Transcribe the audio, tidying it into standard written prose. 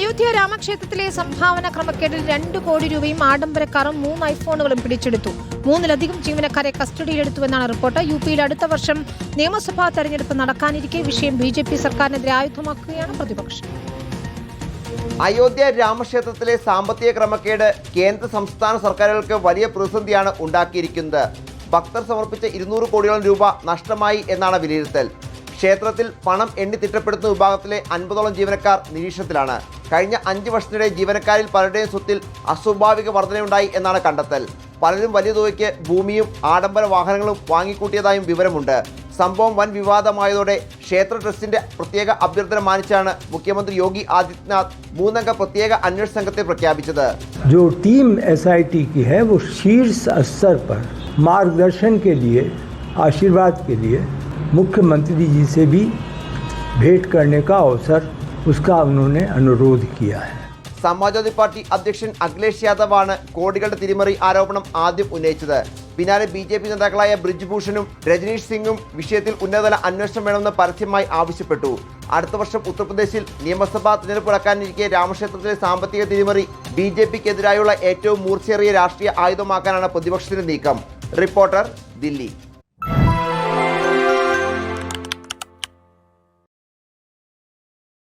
അയോധ്യ രാമക്ഷേത്രത്തിലെ സംഭാവന ക്രമക്കേടിൽ 2 കോടി രൂപയും ആഡംബര കാറും 3 ഐഫോണുകളും പിടിച്ചെടുത്തു. 3-ലധികം ജീവനക്കാരെ കസ്റ്റഡിയിലെടുത്തുവെന്നാണ് റിപ്പോർട്ട്. യുപിയിൽ അടുത്ത വർഷം നിയമസഭാ തെരഞ്ഞെടുപ്പ് നടക്കാനിരിക്കെ വിഷയം ബിജെപി സർക്കാരിനെതിരെ ആയുധമാക്കുകയാണ് പ്രതിപക്ഷം. അയോധ്യ രാമക്ഷേത്രത്തിലെ സാമ്പത്തിക ക്രമക്കേട് കേന്ദ്ര സംസ്ഥാന സർക്കാരുകൾക്ക് വലിയ പ്രതിസന്ധിയാണ് ഉണ്ടാക്കിയിരിക്കുന്നത്. ഭക്തർ സമർപ്പിച്ച 200 കോടിയോളം രൂപ നഷ്ടമായി എന്നാണ് വിലയിരുത്തൽ. ക്ഷേത്രത്തിൽ പണം എണ്ണി തിട്ടപ്പെടുത്തുന്ന വിഭാഗത്തിലെ 50ഓളം ജീവനക്കാർ നിരീക്ഷണത്തിലാണ്. കഴിഞ്ഞ 5 വർഷത്തിനിടെ ജീവനക്കാരിൽ പലരുടെയും സ്വത്തിൽ അസ്വാഭാവിക വർധനയുണ്ടായി എന്നാണ് കണ്ടെത്തൽ. പലരും വലിയ തുകയ്ക്ക് ഭൂമിയും ആഡംബര വാഹനങ്ങളും വാങ്ങിക്കൂട്ടിയതായും വിവരമുണ്ട്. സംഭവം വൻ വിവാദമായതോടെ ക്ഷേത്ര ട്രസ്റ്റിന്റെ പ്രത്യേക അഭ്യർത്ഥന മാനിച്ചാണ് മുഖ്യമന്ത്രി യോഗി ആദിത്യനാഥ് 3-അംഗ പ്രത്യേക അന്വേഷണ സംഘത്തെ പ്രഖ്യാപിച്ചത്. जो टीम SIT की है वो शीर्ष स्तर पर मार्गदर्शन के लिए, आशीर्वाद के लिए मुख्यमंत्री जी से भी भेंट करने का अवसर उसका उन्होंने अनुरोध किया है. സമാജ്വാദി പാർട്ടി അധ്യക്ഷൻ അഖിലേഷ് യാദവാണ് കോടികളുടെ തിരിമറി ആരോപണം ആദ്യം ഉന്നയിച്ചത്. പിന്നാലെ BJP നേതാക്കളായ ബ്രിജ്ഭൂഷണും രജനീഷ് സിംഗും വിഷയത്തിൽ ഉന്നതതല അന്വേഷണം വേണമെന്ന് പരസ്യമായി ആവശ്യപ്പെട്ടു. അടുത്ത വർഷം ഉത്തർപ്രദേശിൽ നിയമസഭാ തിരഞ്ഞെടുപ്പ് നടക്കാനിരിക്കെ രാമക്ഷേത്രത്തിലെ സാമ്പത്തിക തിരിമറി BJPക്കെതിരായുള്ള ഏറ്റവും മൂർച്ചയേറിയ രാഷ്ട്രീയ ആയുധമാക്കാനാണ് പ്രതിപക്ഷത്തിന്റെ നീക്കം. റിപ്പോർട്ടർ, ദില്ലി.